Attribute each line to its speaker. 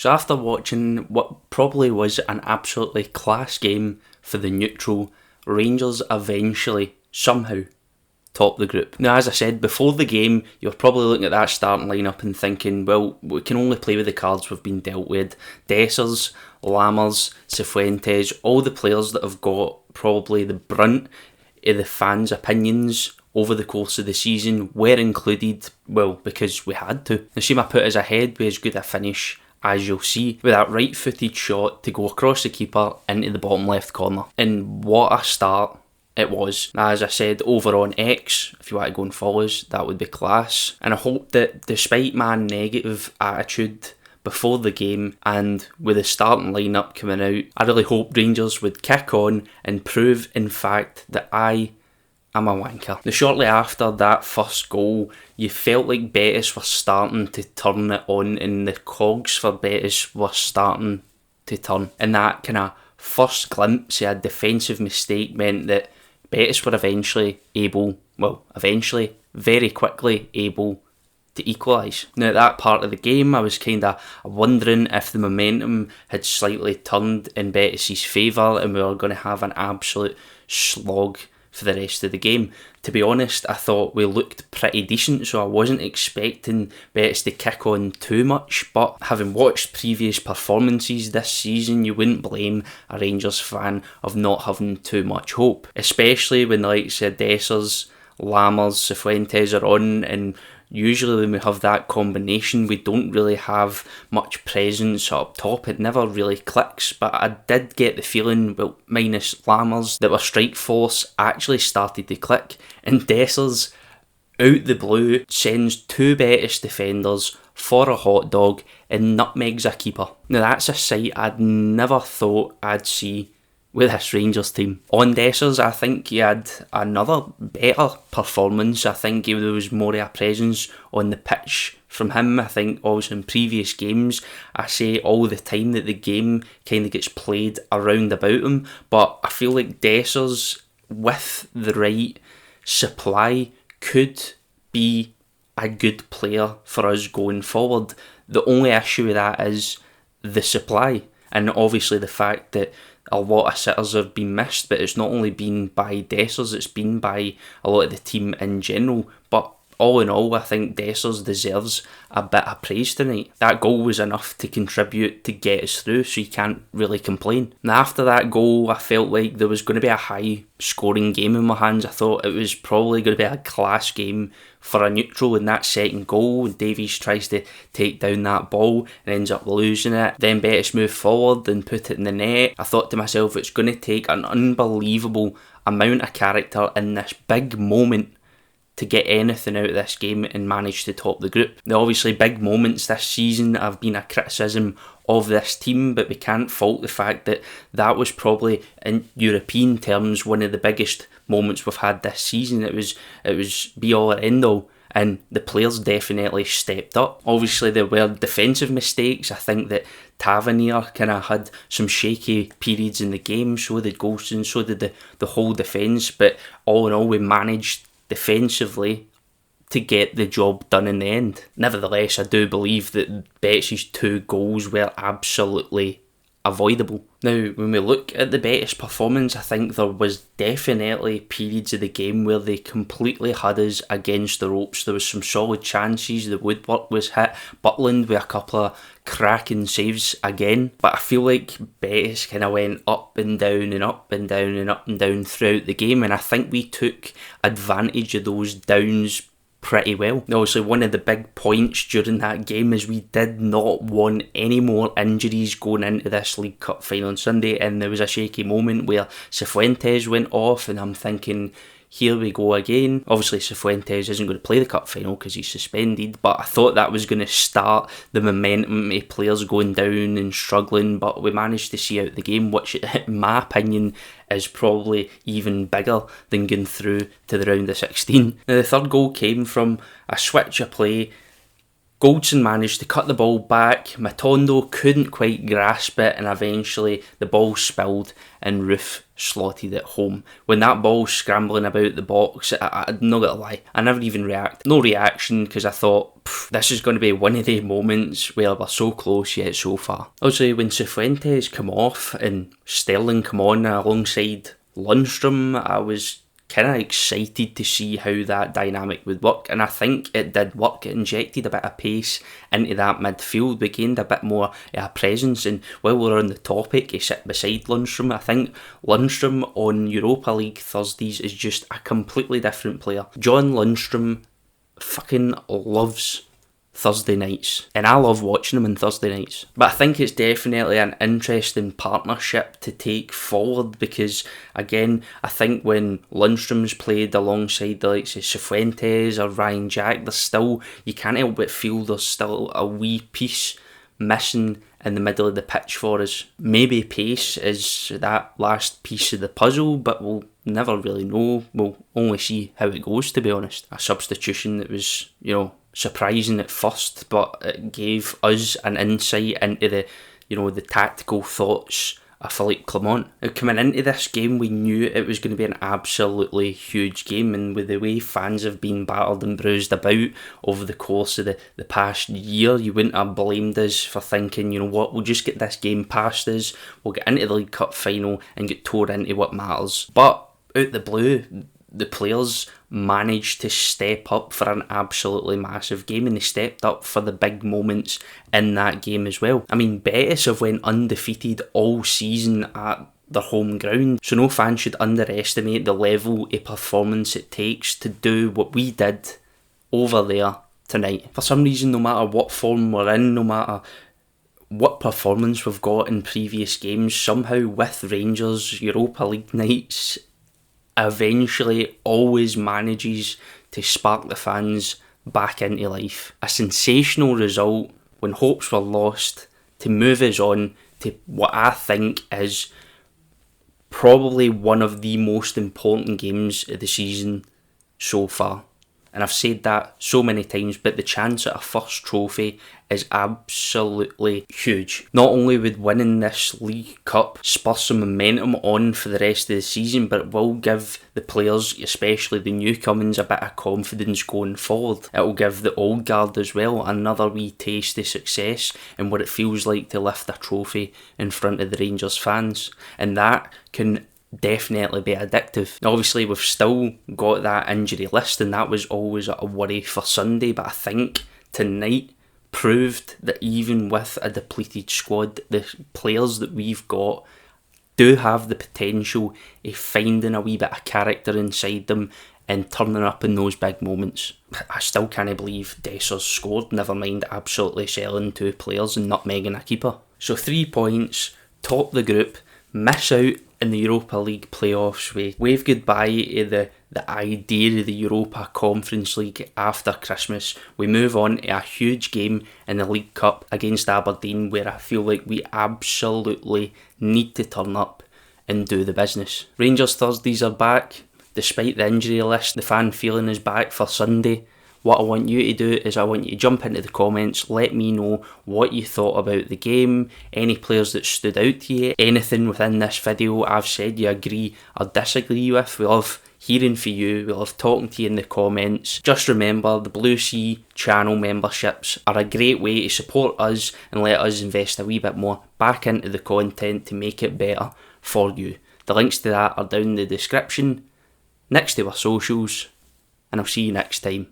Speaker 1: So after watching what probably was an absolutely class game for the neutral, Rangers eventually, somehow, top the group. Now, as I said, before the game, you're probably looking at that starting lineup and thinking, well, we can only play with the cards we've been dealt with. Dessers, Lammers, Cifuentes, all the players that have got probably the brunt of the fans' opinions over the course of the season were included, well, because we had to. Nashima put us ahead with as good a finish as you'll see, with that right-footed shot to go across the keeper into the bottom left corner. And what a start it was. Now, as I said, over on X, if you want to go and follow us, that would be class. And I hope that despite my negative attitude before the game and with the starting lineup coming out, I really hope Rangers would kick on and prove, in fact, that I am a wanker. Now, shortly after that first goal, you felt like Betis were starting to turn it on and the cogs for Betis were starting to turn. And that kind of first glimpse of a defensive mistake meant that Betis were eventually, very quickly able to equalise. Now, at that part of the game, I was kind of wondering if the momentum had slightly turned in Betis' favour and we were going to have an absolute slog for the rest of the game. To be honest, I thought we looked pretty decent, so I wasn't expecting Betis to kick on too much, but having watched previous performances this season, you wouldn't blame a Rangers fan of not having too much hope, especially when the likes of Dessers, Lammers, Cifuentes are on, and usually when we have that combination, we don't really have much presence up top. It never really clicks, but I did get the feeling, well, minus Lammers, that our strike force actually started to click, and Dessers, out the blue, sends two Betis defenders for a hot dog and nutmegs a keeper. Now that's a sight I'd never thought I'd see with this Rangers team. On Dessers, I think he had another better performance. I think there was more of a presence on the pitch from him. I think also in previous games, I say all the time that the game kind of gets played around about him, but I feel like Dessers, with the right supply, could be a good player for us going forward. The only issue with that is the supply, and obviously the fact that a lot of sitters have been missed, but it's not only been by Dessers, it's been by a lot of the team in general. But all in all, I think Dessers deserves a bit of praise tonight. That goal was enough to contribute to get us through, so you can't really complain. And after that goal, I felt like there was going to be a high scoring game in my hands. I thought it was probably going to be a class game for a neutral. In that second goal, Davies tries to take down that ball and ends up losing it. Then Betis move forward and put it in the net. I thought to myself, it's going to take an unbelievable amount of character in this big moment to get anything out of this game and manage to top the group. Now, obviously, big moments this season have been a criticism of this team, but we can't fault the fact that that was probably, in European terms, one of the biggest moments we've had this season. It was be all or end all, and the players definitely stepped up. Obviously, there were defensive mistakes. I think that Tavernier kind of had some shaky periods in the game, so did Golston, so did the whole defence, but all in all, we managed defensively to get the job done in the end. Nevertheless, I do believe that Betis' two goals were absolutely avoidable. Now, when we look at the Betis performance, I think there was definitely periods of the game where they completely had us against the ropes. There was some solid chances, the woodwork was hit, Butland with a couple of cracking saves again, but I feel like Betis kind of went up and down and up and down and up and down throughout the game, and I think we took advantage of those downs pretty well. Obviously, one of the big points during that game is we did not want any more injuries going into this League Cup final on Sunday, and there was a shaky moment where Cifuentes went off, and I'm thinking, here we go again. Obviously, Cifuentes isn't going to play the cup final because he's suspended, but I thought that was going to start the momentum of players going down and struggling, but we managed to see out the game, which in my opinion is probably even bigger than going through to the round of 16. Now, the third goal came from a switch of play, Goldson managed to cut the ball back, Matondo couldn't quite grasp it, and eventually the ball spilled and Roof slotted it home. When that ball scrambling about the box, I'm not gonna lie, I never even no reaction, because I thought, this is going to be one of the moments where we're so close yet so far. Also, when Cifuentes come off and Sterling come on alongside Lundstrom, I was kind of excited to see how that dynamic would work, and I think it did work. It injected a bit of pace into that midfield. We gained a bit more presence, and while we're on the topic, he sit beside Lundstrom. I think Lundstrom on Europa League Thursdays is just a completely different player. John Lundstrom fucking loves Thursday nights, and I love watching him on Thursday nights. But I think it's definitely an interesting partnership to take forward, because again, I think when Lundstrom's played alongside the likes of Cifuentes or Ryan Jack, there's still, you can't help but feel there's still a wee piece missing in the middle of the pitch for us. Maybe pace is that last piece of the puzzle, but we'll never really know. We'll only see how it goes, to be honest. A substitution that was, surprising at first, but it gave us an insight into the tactical thoughts of Philippe Clement. Coming into this game, we knew it was going to be an absolutely huge game, and with the way fans have been battered and bruised about over the course of the past year, you wouldn't have blamed us for thinking, we'll just get this game past us, we'll get into the League Cup final and get tore into what matters. But out the blue, the players managed to step up for an absolutely massive game, and they stepped up for the big moments in that game as well. I mean, Betis have went undefeated all season at their home ground, so no fan should underestimate the level of performance it takes to do what we did over there tonight. For some reason, no matter what form we're in, no matter what performance we've got in previous games, somehow with Rangers, Europa League nights eventually always manages to spark the fans back into life. A sensational result when hopes were lost to move us on to what I think is probably one of the most important games of the season so far. And I've said that so many times, but the chance at a first trophy is absolutely huge. Not only would winning this League Cup spur some momentum on for the rest of the season, but it will give the players, especially the newcomers, a bit of confidence going forward. It will give the old guard as well another wee taste of success and what it feels like to lift a trophy in front of the Rangers fans. And that can definitely be addictive. Now, obviously, we've still got that injury list, and that was always a worry for Sunday, but I think tonight proved that even with a depleted squad, the players that we've got do have the potential of finding a wee bit of character inside them and turning up in those big moments. I still can't believe Dessers scored, never mind absolutely selling 2 players and nutmegging a keeper. So 3 points, top the group, miss out in the Europa League playoffs. We wave goodbye to the idea of the Europa Conference League after Christmas. We move on to a huge game in the League Cup against Aberdeen, where I feel like we absolutely need to turn up and do the business. Rangers Thursdays are back. Despite the injury list, the fan feeling is back for Sunday. What I want you to do is I want you to jump into the comments, let me know what you thought about the game, any players that stood out to you, anything within this video I've said you agree or disagree with. We love hearing from you, we love talking to you in the comments. Just remember, the BlueSea channel memberships are a great way to support us and let us invest a wee bit more back into the content to make it better for you. The links to that are down in the description, next to our socials, and I'll see you next time.